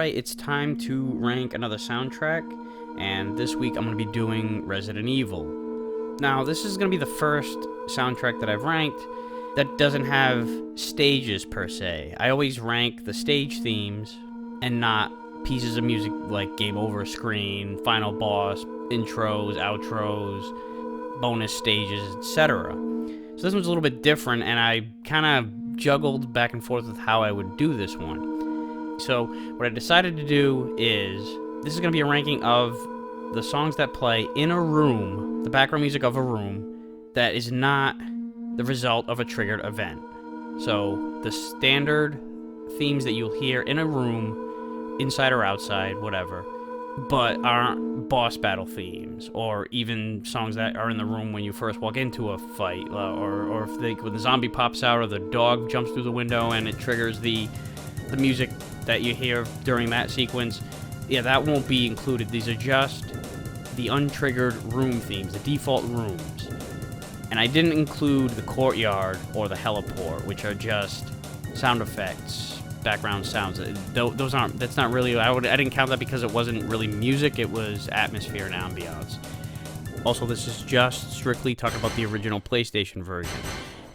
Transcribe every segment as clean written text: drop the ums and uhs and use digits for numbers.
Alright, it's time to rank another soundtrack, and this week I'm going to be doing Resident Evil. Now, this is going to be the first soundtrack that I've ranked that doesn't have stages per se. I always rank the stage themes and not pieces of music like Game Over screen, final boss, intros, outros, bonus stages, etc. So this one's a little bit different, and I kind of juggled back and forth with how I would do this one. So what I decided to do is, this is going to be a ranking of the songs that play in a room, the background music of a room, that is not the result of a triggered event. So the standard themes that you'll hear in a room, inside or outside, whatever, but aren't boss battle themes, or even songs that are in the room when you first walk into a fight, or if when the zombie pops out or the dog jumps through the window and it triggers the music that you hear during that sequence. Yeah, that won't be included. These are just the untriggered room themes, the default rooms. And I didn't include the courtyard or the heliport, which are just sound effects, background sounds. Those aren't, that's not really, I didn't count that because it wasn't really music, it was atmosphere and ambiance. Also, this is just strictly talking about the original PlayStation version.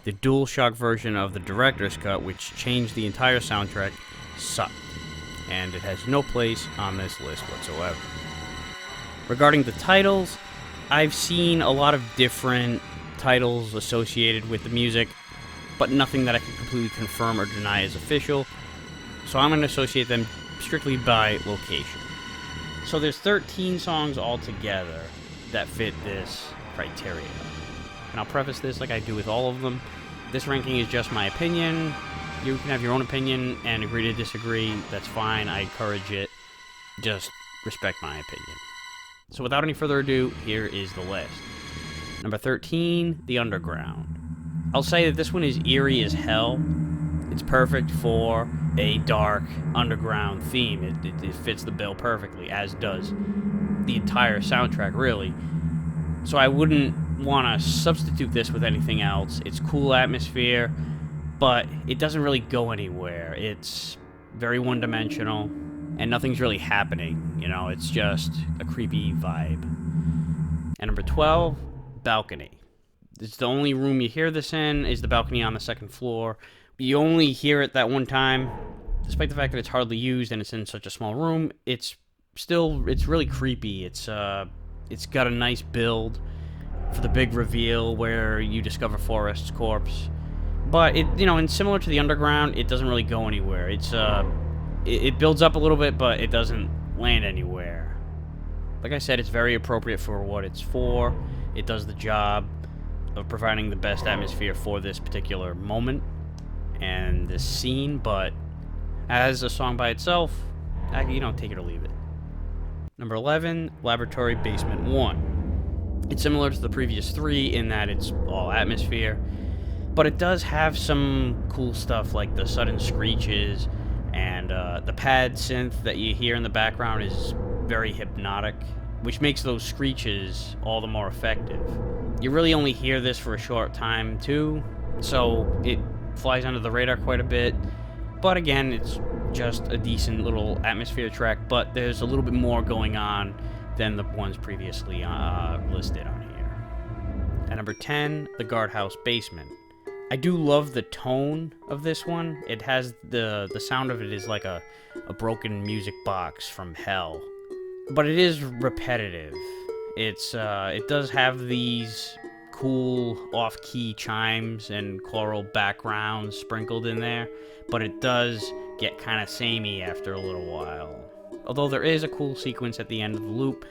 The DualShock version of the director's cut, which changed the entire soundtrack, sucked, and it has no place on this list whatsoever. Regarding the titles, I've seen a lot of different titles associated with the music, but nothing that I can completely confirm or deny is official, so I'm going to associate them strictly by location. So there's 13 songs altogether that fit this criteria. And I'll preface this like I do with all of them. This ranking is just my opinion. You can have your own opinion and agree to disagree. That's fine. I encourage it. Just respect my opinion. So without any further ado, here is the list. Number 13, The Underground. I'll say that this one is eerie as hell. It's perfect for a dark underground theme. It fits the bill perfectly, as does the entire soundtrack, really. So I wouldn't want to substitute this with anything else. It's cool atmosphere, but it doesn't really go anywhere. It's very one-dimensional, and nothing's really happening. You know, it's just a creepy vibe. And number 12, Balcony. It's the only room you hear this in, is the balcony on the second floor. You only hear it that one time. Despite the fact that it's hardly used and it's in such a small room, it's really creepy. It's got a nice build for the big reveal where you discover Forrest's corpse. But and similar to the Underground, it doesn't really go anywhere. It builds up a little bit, but it doesn't land anywhere. Like I said, it's very appropriate for what it's for. It does the job of providing the best atmosphere for this particular moment and this scene, but as a song by itself, take it or leave it. Number 11, Laboratory Basement 1. It's similar to the previous three in that it's all atmosphere, but it does have some cool stuff like the sudden screeches, and the pad synth that you hear in the background is very hypnotic, which makes those screeches all the more effective. You really only hear this for a short time too, so it flies under the radar quite a bit, but again, it's just a decent little atmosphere track, but there's a little bit more going on than the ones previously listed on here. At number 10, The Guardhouse Basement. I do love the tone of this one. It has the sound of it is like a broken music box from hell, but it is repetitive. It does have these cool off-key chimes and choral backgrounds sprinkled in there, but it does get kind of samey after a little while. Although there is a cool sequence at the end of the loop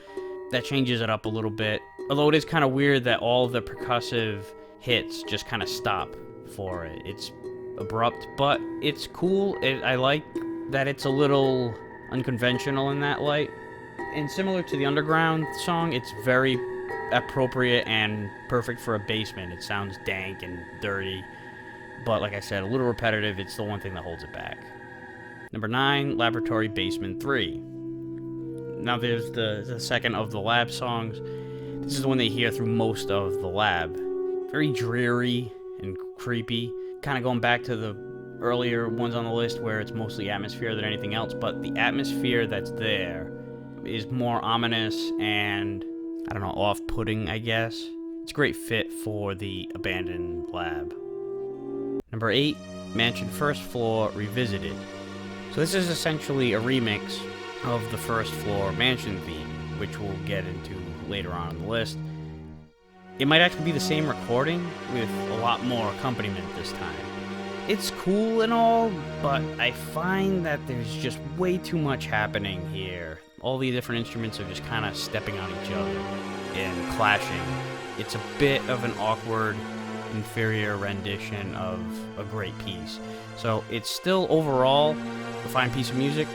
that changes it up a little bit. Although it is kind of weird that all of the percussive hits just kind of stop for it. It's abrupt, but it's cool. I like that it's a little unconventional in that light. And similar to the Underground song, it's very appropriate and perfect for a basement. It sounds dank and dirty, but like I said, a little repetitive. It's the one thing that holds it back. Number 9, Laboratory Basement 3. Now there's the second of the lab songs. This is the one they hear through most of the lab. Very dreary and creepy. Kind of going back to the earlier ones on the list where it's mostly atmosphere than anything else, but the atmosphere that's there is more ominous and, I don't know, off-putting, I guess. It's a great fit for the abandoned lab. Number 8, Mansion First Floor Revisited. So this is essentially a remix of the First Floor Mansion theme, which we'll get into later on in the list. It might actually be the same recording with a lot more accompaniment this time. It's cool and all, but I find that there's just way too much happening here. All the different instruments are just kind of stepping on each other and clashing. It's a bit of an awkward, inferior rendition of a great piece. So it's still overall a fine piece of music,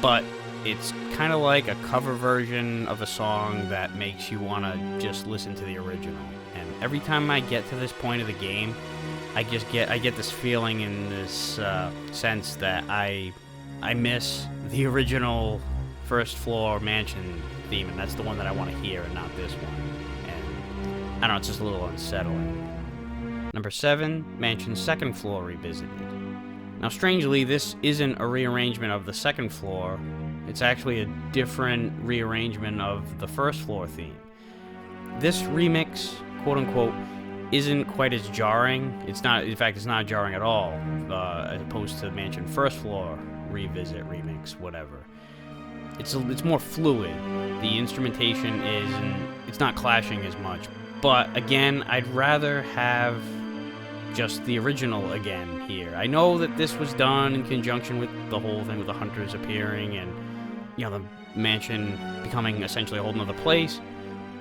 but it's kind of like a cover version of a song that makes you want to just listen to the original. And every time I get to this point of the game, I get this feeling in this sense that I miss the original First Floor Mansion theme, and that's the one that I want to hear and not this one. And I don't know, it's just a little unsettling. Number 7, Mansion Second Floor Revisited. Now strangely, this isn't a rearrangement of the second floor. It's actually a different rearrangement of the first floor theme. This remix, quote-unquote, isn't quite as jarring. It's not, in fact, it's not jarring at all, as opposed to Mansion First Floor Revisit, Remix, whatever. It's more fluid. The instrumentation it's not clashing as much. But again, I'd rather have just the original again here. I know that this was done in conjunction with the whole thing with the hunters appearing and, you know, the mansion becoming essentially a whole nother place.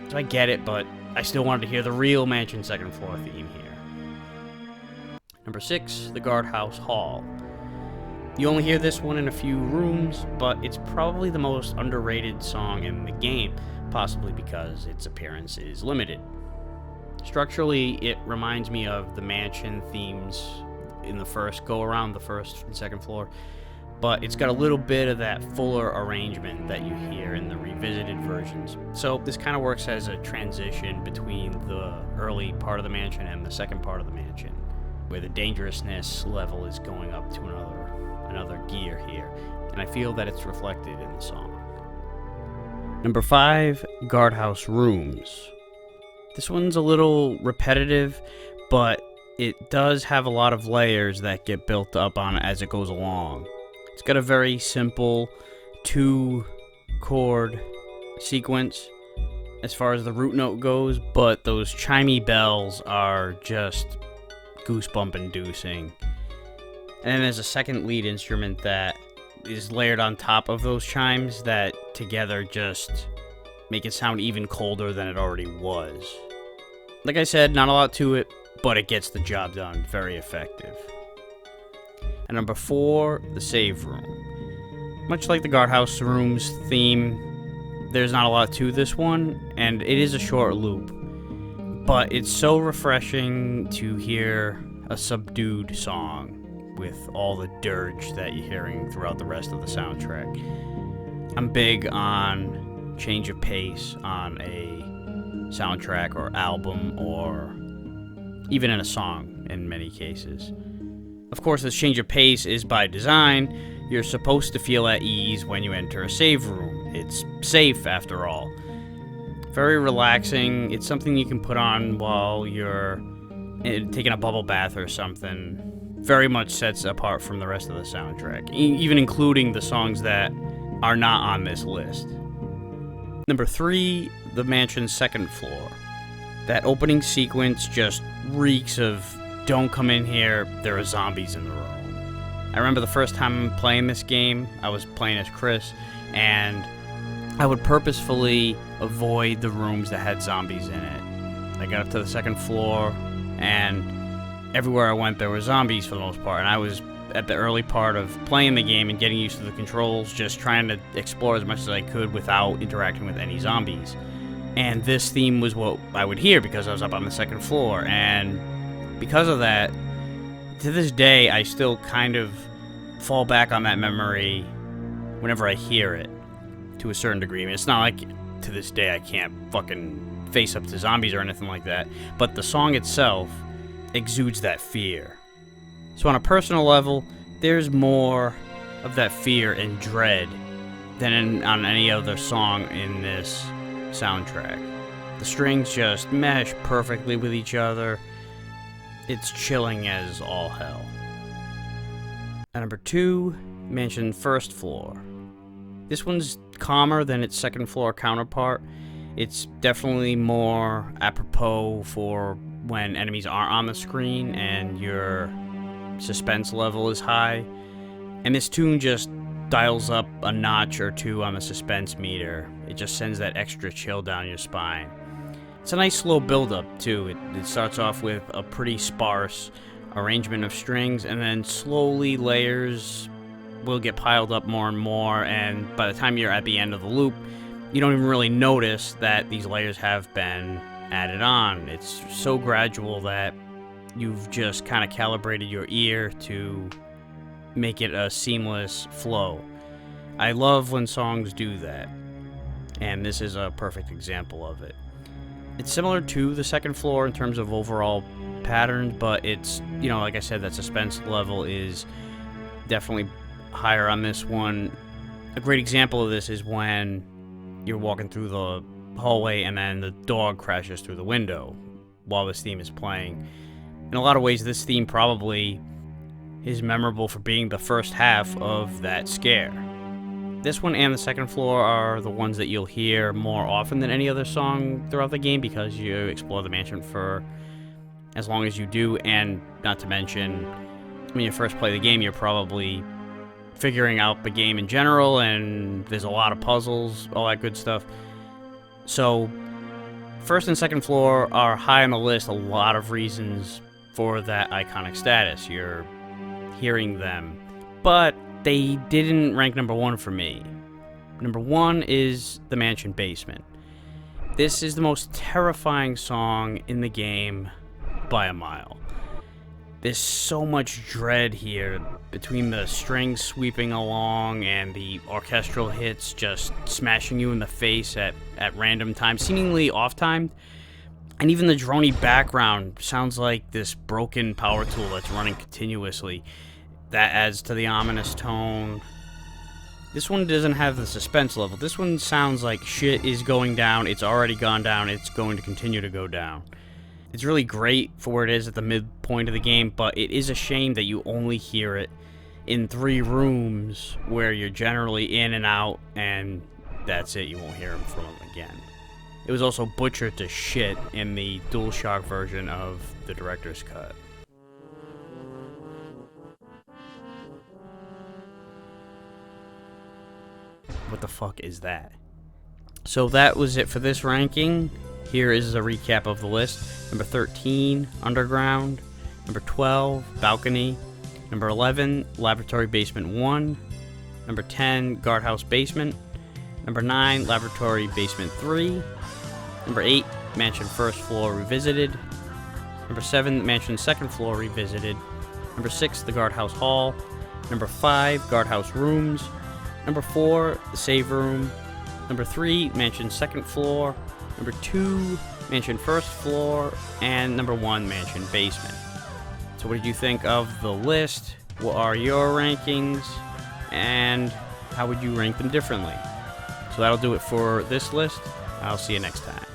So I get it, but I still wanted to hear the real Mansion Second Floor theme here. Number 6, the Guardhouse Hall. You only hear this one in a few rooms, but it's probably the most underrated song in the game, possibly because its appearance is limited. Structurally, it reminds me of the mansion themes in the first go-around, the first and second floor, but it's got a little bit of that fuller arrangement that you hear in the revisited versions. So this kind of works as a transition between the early part of the mansion and the second part of the mansion, where the dangerousness level is going up to another gear here, and I feel that it's reflected in the song. Number 5, Guardhouse Rooms. This one's a little repetitive, but it does have a lot of layers that get built up on it as it goes along. It's got a very simple 2-chord sequence as far as the root note goes, but those chimey bells are just goosebump inducing. And then there's a second lead instrument that is layered on top of those chimes that together just make it sound even colder than it already was. Like I said, not a lot to it, but it gets the job done. Very effective. And number 4, the save room. Much like the Guardhouse Rooms theme, there's not a lot to this one, and it is a short loop. But it's so refreshing to hear a subdued song with all the dirge that you're hearing throughout the rest of the soundtrack. I'm big on change of pace on a soundtrack or album, or even in a song in many cases. Of course, this change of pace is by design. You're supposed to feel at ease when you enter a save room. It's safe, after all. Very relaxing. It's something you can put on while you're taking a bubble bath or something. Very much sets apart from the rest of the soundtrack, even including the songs that are not on this list. Number 3, the mansion's second floor. That opening sequence just reeks of, don't come in here, there are zombies in the room. I remember the first time playing this game, I was playing as Chris, and I would purposefully avoid the rooms that had zombies in it. I got up to the second floor, and everywhere I went there were zombies for the most part, and I was at the early part of playing the game and getting used to the controls, just trying to explore as much as I could without interacting with any zombies. And this theme was what I would hear because I was up on the second floor, and because of that, to this day, I still kind of fall back on that memory whenever I hear it, to a certain degree. I mean, it's not like, to this day, I can't fucking face up to zombies or anything like that, but the song itself exudes that fear. So on a personal level, there's more of that fear and dread than on any other song in this soundtrack. The strings just mesh perfectly with each other. It's chilling as all hell. At number 2, Mansion First Floor. This one's calmer than its second floor counterpart. It's definitely more apropos for when enemies aren't on the screen and your suspense level is high. And this tune just dials up a notch or two on the suspense meter. It just sends that extra chill down your spine. It's a nice slow build-up too. It starts off with a pretty sparse arrangement of strings, and then slowly layers will get piled up more and more, and by the time you're at the end of the loop, you don't even really notice that these layers have been added on. It's so gradual that you've just kind of calibrated your ear to make it a seamless flow. I love when songs do that, and this is a perfect example of it. It's similar to the second floor in terms of overall pattern, but it's, you know, like I said, that suspense level is definitely higher on this one. A great example of this is when you're walking through the hallway and then the dog crashes through the window while this theme is playing. In a lot of ways, this theme probably is memorable for being the first half of that scare. This one and the second floor are the ones that you'll hear more often than any other song throughout the game because you explore the mansion for as long as you do, and not to mention, when you first play the game, you're probably figuring out the game in general, and there's a lot of puzzles, all that good stuff. So, first and second floor are high on the list, a lot of reasons for that iconic status. You're hearing them. But they didn't rank number 1 for me. Number 1 is the Mansion Basement. This is the most terrifying song in the game by a mile. There's so much dread here between the strings sweeping along and the orchestral hits just smashing you in the face at random times, seemingly off-timed. And even the droney background sounds like this broken power tool that's running continuously. That adds to the ominous tone. This one doesn't have the suspense level. This one sounds like shit is going down. It's already gone down. It's going to continue to go down. It's really great for where it is at the midpoint of the game, but it is a shame that you only hear it in 3 rooms where you're generally in and out, and that's it. You won't hear from them again. It was also butchered to shit in the DualShock version of the director's cut. What the fuck is that? So that was it for this ranking. Here is a recap of the list. Number 13, Underground. Number 12, Balcony. Number 11, Laboratory Basement 1. Number 10, Guardhouse Basement. Number 9, Laboratory Basement 3. Number 8, Mansion First Floor Revisited. Number 7, Mansion Second Floor Revisited. Number 6, the Guardhouse Hall. Number 5, Guardhouse Rooms. Number 4, the Save Room. Number 3, Mansion Second Floor. Number 2, Mansion First Floor. And number 1, Mansion Basement. So what did you think of the list? What are your rankings? And how would you rank them differently? So that'll do it for this list. I'll see you next time.